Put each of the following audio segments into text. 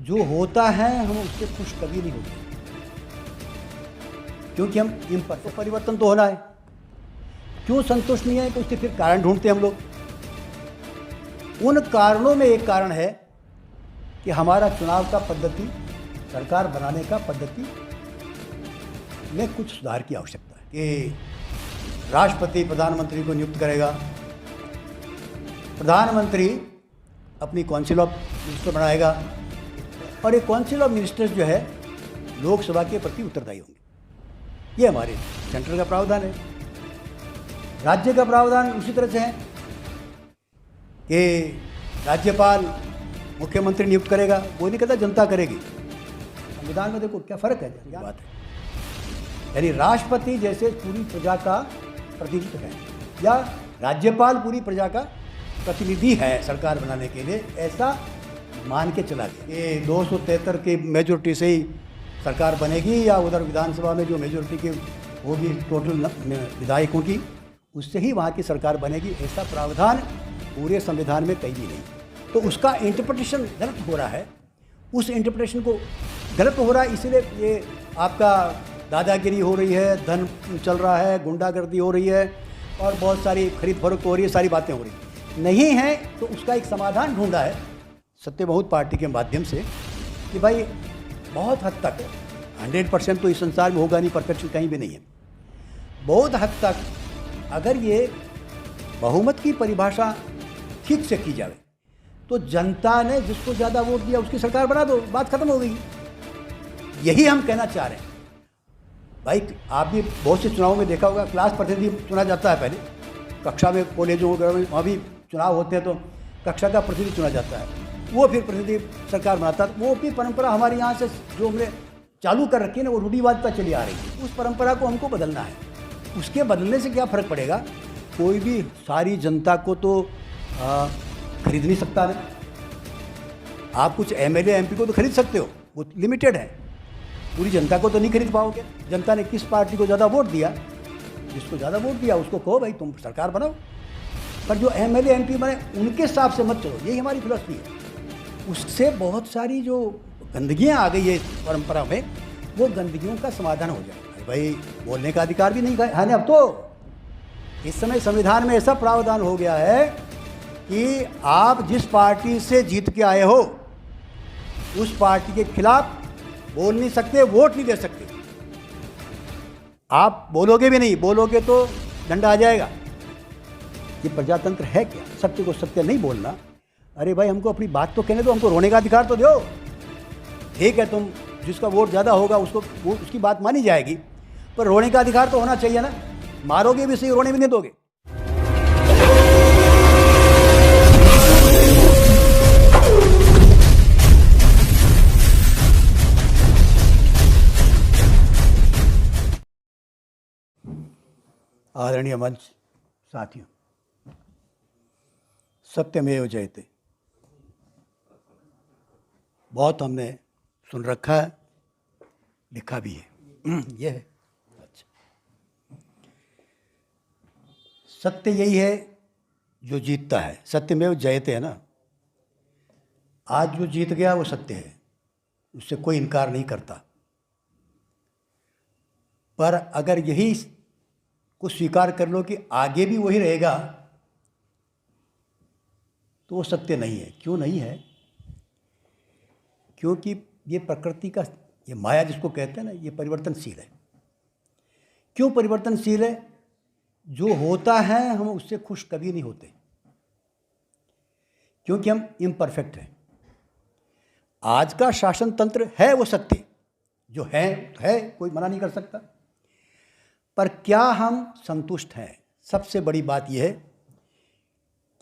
जो होता है हम उससे खुश कभी नहीं होते, क्योंकि हम इम्परफेक्ट। परिवर्तन तो होना है। क्यों संतुष्ट नहीं है तो उसके फिर कारण ढूंढते हैं हम लोग। उन कारणों में एक कारण है कि हमारा चुनाव का पद्धति, सरकार बनाने का पद्धति में कुछ सुधार की आवश्यकता है। कि राष्ट्रपति प्रधानमंत्री को नियुक्त करेगा, प्रधानमंत्री अपनी काउंसिल ऑफ मिनिस्टर बनाएगा, और ये काउंसिल ऑफ मिनिस्टर्स जो है लोकसभा के प्रति उत्तरदायी होंगे। ये हमारे सेंट्रल का प्रावधान है। राज्य का प्रावधान उसी तरह से है कि राज्यपाल मुख्यमंत्री नियुक्त करेगा, वो नहीं कहता जनता करेगी। संविधान में देखो क्या फ़र्क है, क्या बात है। यानी राष्ट्रपति जैसे पूरी प्रजा का प्रतिनिधित्व है, या राज्यपाल पूरी प्रजा का प्रतिनिधि है सरकार बनाने के लिए, ऐसा मान के चला गया। ये 273 की मेजोरिटी से ही सरकार बनेगी, या उधर विधानसभा में जो मेजोरिटी की होगी टोटल विधायकों की, उससे ही वहाँ की सरकार बनेगी, ऐसा प्रावधान पूरे संविधान में कहीं भी नहीं। तो उसका इंटरप्रिटेशन गलत हो रहा है। उस इंटरप्रिटेशन को गलत हो रहा है, इसलिए ये आपका दादागिरी हो रही है, धन चल रहा है, गुंडागर्दी हो रही है, और बहुत सारी खरीद फरोख्त हो रही है, सारी बातें हो रही नहीं है। तो उसका एक समाधान ढूंढा है सत्य बहुत पार्टी के माध्यम से कि भाई बहुत हद तक 100% तो इस संसार में होगा नहीं, परफेक्शन कहीं भी नहीं है। बहुत हद तक अगर ये बहुमत की परिभाषा ठीक से की जाए तो जनता ने जिसको ज़्यादा वोट दिया उसकी सरकार बना दो, बात खत्म हो गई। यही हम कहना चाह रहे हैं। भाई आप भी बहुत से चुनावों में देखा होगा, क्लास प्रतिनिधि चुना जाता है। पहले कक्षा में, कॉलेजों वगैरह में वहाँ भी चुनाव होते हैं तो कक्षा का प्रतिनिधि चुना जाता है, वो फिर प्रतिनिधि सरकार बनाता है। वो भी परंपरा हमारे यहाँ से जो हमने चालू कर रखी है ना, वो रूढ़िवादिता चली आ रही है। उस परंपरा को हमको बदलना है। उसके बदलने से क्या फ़र्क पड़ेगा? कोई भी सारी जनता को तो खरीद नहीं सकता ना। आप कुछ एमएलए एमपी को तो खरीद सकते हो, वो लिमिटेड है। पूरी जनता को तो नहीं खरीद पाओगे। जनता ने किस पार्टी को ज़्यादा वोट दिया, जिसको ज़्यादा वोट दिया उसको कहो भाई तुम सरकार बनाओ। पर जो एमएलए एमपी बने उनके हिसाब से मत चलो, यही हमारी फिलॉसफी है। उससे बहुत सारी जो गंदगियाँ आ गई है इस परंपरा में, वो गंदगियों का समाधान हो जाए। भाई बोलने का अधिकार भी नहीं है ना। अब तो इस समय संविधान में ऐसा प्रावधान हो गया है कि आप जिस पार्टी से जीत के आए हो उस पार्टी के खिलाफ बोल नहीं सकते, वोट नहीं दे सकते। आप बोलोगे भी नहीं, बोलोगे तो डंडा आ जाएगा। ये प्रजातंत्र है क्या? सत्य को सत्य नहीं बोलना। अरे भाई हमको अपनी बात तो कहने दो, हमको रोने का अधिकार तो दो। ठीक है, तुम जिसका वोट ज़्यादा होगा उसको उसकी बात मानी जाएगी, पर रोने का अधिकार तो होना चाहिए ना। मारोगे भी सही, रोने भी नहीं दोगे। आदरणीय मंच साथियों, सत्यमेव जयते बहुत हमने सुन रखा है, लिखा भी है। ये है अच्छा, सत्य यही है जो जीतता है। सत्यमेव जयते है ना। आज जो जीत गया वो सत्य है, उससे कोई इनकार नहीं करता। पर अगर यही को स्वीकार कर लो कि आगे भी वही रहेगा, तो वो सत्य नहीं है। क्यों नहीं है? क्योंकि ये प्रकृति का, ये माया जिसको कहते हैं ना, ये परिवर्तनशील है। क्यों परिवर्तनशील है? जो होता है हम उससे खुश कभी नहीं होते, क्योंकि हम इम्परफेक्ट हैं। आज का शासन तंत्र है वो सत्य, जो है कोई मना नहीं कर सकता। पर क्या हम संतुष्ट हैं? सबसे बड़ी बात यह है,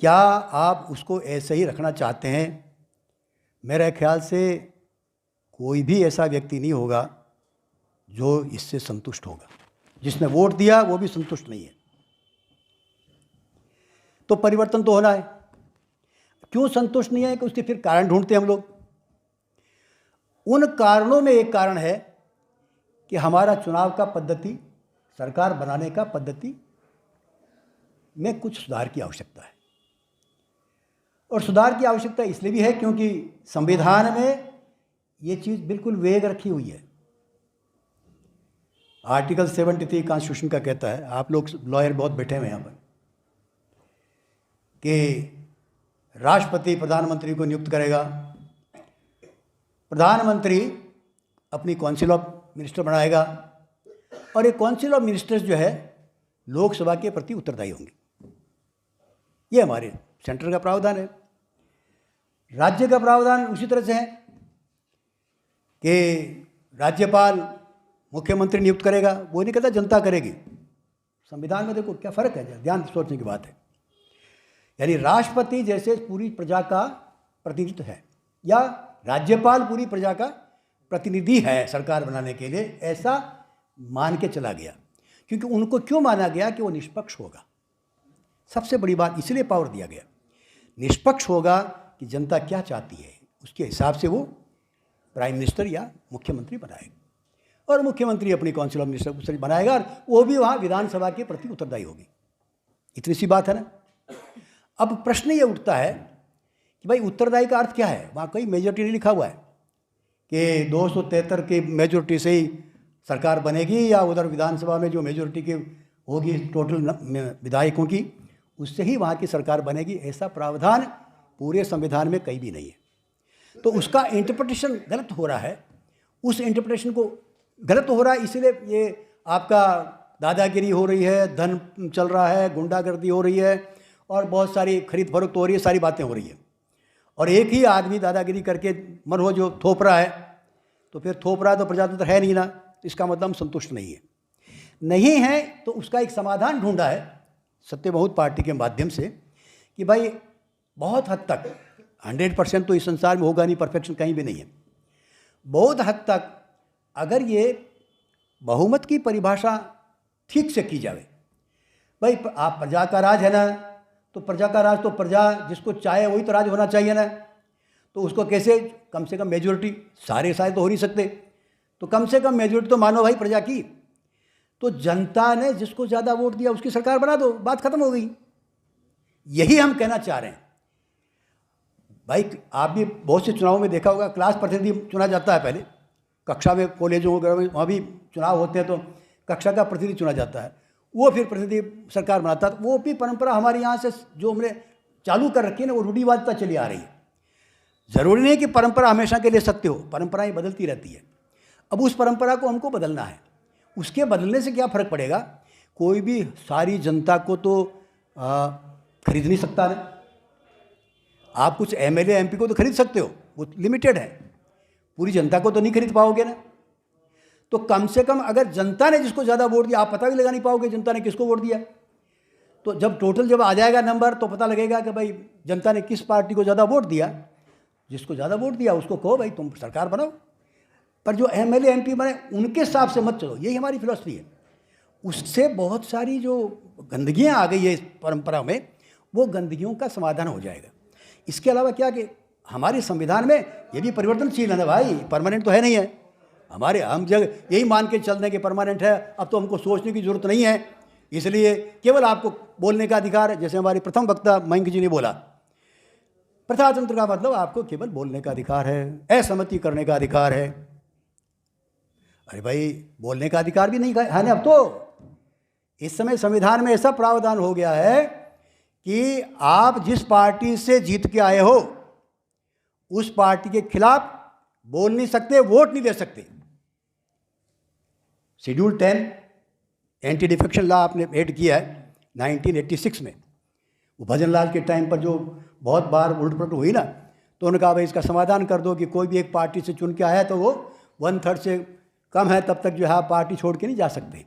क्या आप उसको ऐसे ही रखना चाहते हैं? मेरे ख्याल से कोई भी ऐसा व्यक्ति नहीं होगा जो इससे संतुष्ट होगा। जिसने वोट दिया वो भी संतुष्ट नहीं है। तो परिवर्तन तो होना है। क्यों संतुष्ट नहीं है कि उसके फिर कारण ढूंढते हैं हम लोग। उन कारणों में एक कारण है कि हमारा चुनाव का पद्धति, सरकार बनाने का पद्धति में कुछ सुधार की आवश्यकता है। और सुधार की आवश्यकता इसलिए भी है क्योंकि संविधान में ये चीज़ बिल्कुल वेग रखी हुई है। आर्टिकल 73 कॉन्स्टिट्यूशन का कहता है, आप लोग लॉयर बहुत बैठे हुए हैं यहाँ पर, कि राष्ट्रपति प्रधानमंत्री को नियुक्त करेगा, प्रधानमंत्री अपनी काउंसिल ऑफ मिनिस्टर बनाएगा, और ये काउंसिल ऑफ मिनिस्टर्स जो है लोकसभा के प्रति उत्तरदायी होंगे। ये हमारे सेंटर का प्रावधान है। राज्य का प्रावधान उसी तरह से है कि राज्यपाल मुख्यमंत्री नियुक्त करेगा, वो नहीं कहता जनता करेगी। संविधान में देखो क्या फ़र्क है, ध्यान सोचने की बात है। यानी राष्ट्रपति जैसे पूरी प्रजा का प्रतिनिधित्व है, या राज्यपाल पूरी प्रजा का प्रतिनिधि है सरकार बनाने के लिए, ऐसा मान के चला गया। क्योंकि उनको क्यों माना गया कि वो निष्पक्ष होगा। सबसे बड़ी बात इसलिए पावर दिया गया, निष्पक्ष होगा कि जनता क्या चाहती है उसके हिसाब से वो प्राइम मिनिस्टर या मुख्यमंत्री बनाएगा, और मुख्यमंत्री अपनी काउंसिल ऑफ मिनिस्टर बनाएगा, और वो भी वहाँ विधानसभा के प्रति उत्तरदायी होगी। इतनी सी बात है ना। अब प्रश्न ये उठता है कि भाई उत्तरदायी का अर्थ क्या है। वहाँ कहीं मेजोरिटी नहीं लिखा हुआ है कि 273 की मेजोरिटी से ही सरकार बनेगी, या उधर विधानसभा में जो मेजोरिटी की होगी टोटल विधायकों की, उससे ही वहाँ की सरकार बनेगी। ऐसा प्रावधान पूरे संविधान में कहीं भी नहीं है। तो उसका इंटरप्रिटेशन गलत हो रहा है। उस इंटरप्रिटेशन को गलत हो रहा है, इसलिए ये आपका दादागिरी हो रही है, धन चल रहा है, गुंडागर्दी हो रही है, और बहुत सारी खरीद फरोख्त हो रही है, सारी बातें हो रही है। और एक ही आदमी दादागिरी करके मन हो जो थोप रहा है, तो फिर थोप रहा है तो प्रजातंत्र है नहीं ना, इसका मतलब हम संतुष्ट नहीं है। नहीं है तो उसका एक समाधान ढूंढा है सत्य बहुत पार्टी के माध्यम से कि भाई बहुत हद तक 100% तो इस संसार में होगा नहीं, परफेक्शन कहीं भी नहीं है। बहुत हद तक अगर ये बहुमत की परिभाषा ठीक से की जाए, भाई आप प्रजा का राज है ना, तो प्रजा का राज तो प्रजा जिसको चाहे वही तो राज होना चाहिए ना। तो उसको कैसे, कम से कम मेजोरिटी, सारे तो हो नहीं सकते, तो कम से कम मेजोरिटी तो मानो भाई प्रजा की। तो जनता ने जिसको ज़्यादा वोट दिया उसकी सरकार बना दो, बात खत्म हो गई। यही हम कहना चाह रहे हैं। भाई आप भी बहुत से चुनावों में देखा होगा, क्लास प्रतिनिधि चुना जाता है। पहले कक्षा में, कॉलेजों वगैरह में वहाँ भी चुनाव होते हैं तो कक्षा का प्रतिनिधि चुना जाता है, वो फिर प्रतिनिधि सरकार बनाता है। वो भी परंपरा हमारे यहाँ से जो हमने चालू कर रखी है ना, वो रूढ़िवादिता चली आ रही है। ज़रूरी नहीं कि परंपरा हमेशा के लिए सत्य हो, परंपराएं बदलती रहती है। अब उस परंपरा को हमको बदलना है। उसके बदलने से क्या फ़र्क पड़ेगा, कोई भी सारी जनता को तो खरीद नहीं सकता ना। आप कुछ एमएलए एमपी को तो खरीद सकते हो, वो लिमिटेड है, पूरी जनता को तो नहीं खरीद पाओगे ना। तो कम से कम अगर जनता ने जिसको ज़्यादा वोट दिया, आप पता भी लगा नहीं पाओगे जनता ने किसको वोट दिया। तो जब टोटल जब आ जाएगा नंबर तो पता लगेगा कि भाई जनता ने किस पार्टी को ज़्यादा वोट दिया। जिसको ज़्यादा वोट दिया उसको कहो भाई तुम सरकार बनाओ, पर जो एमएलए एमपी बने उनके हिसाब से मत चलो। यही हमारी फिलॉसफी है। उससे बहुत सारी जो गंदगियाँ आ गई है इस परंपरा में, वो गंदगियों का समाधान हो जाएगा। इसके अलावा क्या कि हमारे संविधान में ये भी परिवर्तनशील है ना भाई, परमानेंट तो है नहीं है। हमारे हम जग यही मान के चलने के परमानेंट है, अब तो हमको सोचने की ज़रूरत नहीं है। इसलिए केवल आपको बोलने का अधिकार है। जैसे हमारे प्रथम वक्ता मयंक जी ने बोला, प्रजातंत्र का मतलब आपको केवल बोलने का अधिकार है, असहमति करने का अधिकार है। अरे भाई बोलने का अधिकार भी नहीं है ना अब तो। इस समय संविधान में ऐसा प्रावधान हो गया है कि आप जिस पार्टी से जीत के आए हो उस पार्टी के खिलाफ बोल नहीं सकते, वोट नहीं दे सकते। शेड्यूल 10 एंटी डिफेक्शन लॉ आपने ऐड किया है 1986 में। वो भजन लाल के टाइम पर जो बहुत बार उलट पलट हुई ना, तो उन्होंने कहा भाई इसका समाधान कर दो कि कोई भी एक पार्टी से चुन के आया तो वो 1/3 से कम है तब तक जो है पार्टी छोड़ के नहीं जा सकते।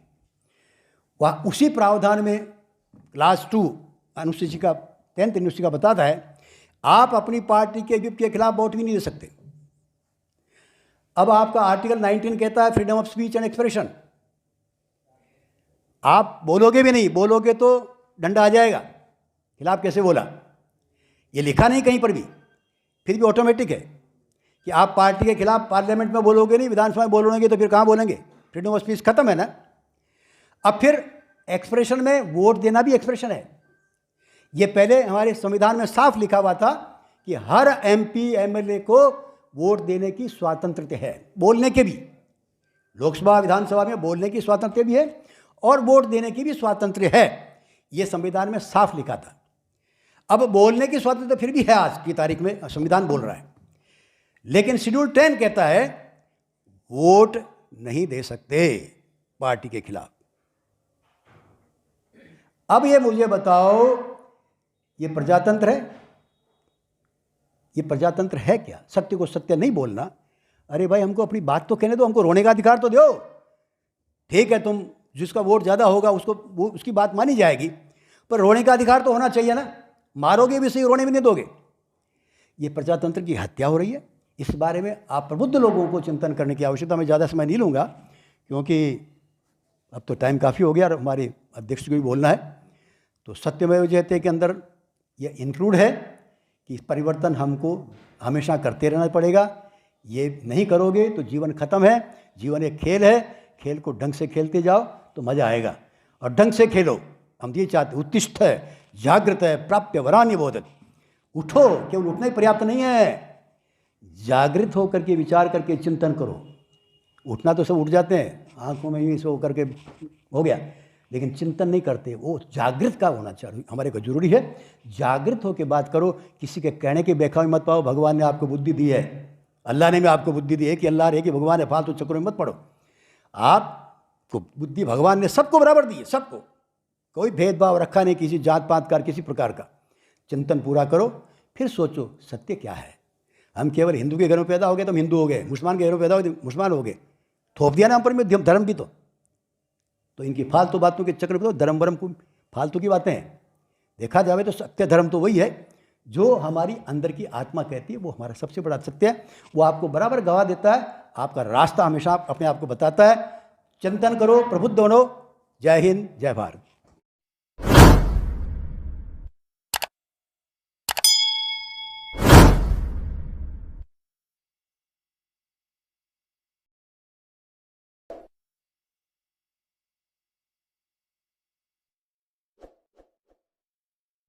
वह उसी प्रावधान में क्लास 2 अनुसूची का 10th अनुसूची का बताता है आप अपनी पार्टी के विप के खिलाफ वोट भी नहीं दे सकते। अब आपका आर्टिकल 19 कहता है freedom of speech and expression. आप बोलोगे भी नहीं, बोलोगे तो डंडा आ जाएगा। खिलाफ कैसे बोला, ये लिखा नहीं कहीं पर भी, फिर भी ऑटोमेटिक है कि आप पार्टी के खिलाफ पार्लियामेंट में बोलोगे नहीं, विधानसभा में बोलोगे तो फिर कहाँ बोलेंगे। फ्रीडम ऑफ स्पीच खत्म है ना। अब फिर एक्सप्रेशन में वोट देना भी एक्सप्रेशन है। ये पहले हमारे संविधान में साफ लिखा हुआ था कि हर एमपी एमएलए को वोट देने की स्वातंत्र्य है, बोलने के भी, लोकसभा विधानसभा में बोलने की स्वातंत्र्य भी है और वोट देने की भी स्वातंत्र्य है। ये संविधान में साफ लिखा था। अब बोलने की स्वातंत्र्य फिर भी है, आज की तारीख में संविधान बोल रहा है, लेकिन शेड्यूल 10 कहता है वोट नहीं दे सकते पार्टी के खिलाफ। अब ये मुझे बताओ, ये प्रजातंत्र है? ये प्रजातंत्र है क्या? सत्य को सत्य नहीं बोलना? अरे भाई, हमको अपनी बात तो कहने दो, हमको रोने का अधिकार तो दो। ठीक है, तुम जिसका वोट ज़्यादा होगा उसकी बात मानी जाएगी, पर रोने का अधिकार तो होना चाहिए ना। मारोगे भी सही, रोने भी नहीं दोगे। ये प्रजातंत्र की हत्या हो रही है। इस बारे में आप प्रबुद्ध लोगों को चिंतन करने की आवश्यकता। मैं ज़्यादा समय नहीं लूँगा क्योंकि अब तो टाइम काफ़ी हो गया और हमारे अध्यक्ष को भी बोलना है। तो सत्यमेव जयते के अंदर यह इंक्लूड है कि परिवर्तन हमको हमेशा करते रहना पड़ेगा। ये नहीं करोगे तो जीवन खत्म है। जीवन एक खेल है, खेल को ढंग से खेलते जाओ तो मज़ा आएगा, और ढंग से खेलो। हम ये चाहते, उत्तिष्ठ है, जागृत है, प्राप्य वरान्य बोधत। उठो, केवल उठना ही पर्याप्त नहीं है, जागृत होकर के विचार करके चिंतन करो। उठना तो सब उठ जाते हैं, आंखों में यूँ सो करके हो गया, लेकिन चिंतन नहीं करते। वो जागृत का होना चाहिए, हमारे को जरूरी है। जागृत होकर बात करो, किसी के कहने के बेखामी मत पाओ। भगवान ने आपको बुद्धि दी है, अल्लाह ने भी आपको बुद्धि दी है कि अल्लाह है कि भगवान है, फालतू चक्करों में मत पड़ो। आपको बुद्धि भगवान ने सबको बराबर दी है, सबको, कोई भेदभाव रखा नहीं किसी जात पात का, किसी प्रकार का। चिंतन पूरा करो, फिर सोचो सत्य क्या है। हम केवल हिंदू के घर में पैदा हो गए तो हम हिंदू हो गए, मुसलमान के घर में पैदा हो गए तो मुसलमान हो गए, थोप दिया ना हम पर में धर्म भी। तो इनकी फालतू बातों के चक्कर में तो धर्म वरम को फालतू की बातें हैं। देखा जाए तो सत्य धर्म तो वही है जो हमारी अंदर की आत्मा कहती है, वो हमारा सबसे बड़ा सत्य है। वो आपको बराबर गवाह देता है, आपका रास्ता हमेशा अपने आप को बताता है। चिंतन करो, प्रबुद्ध बनो। जय हिंद, जय भारत।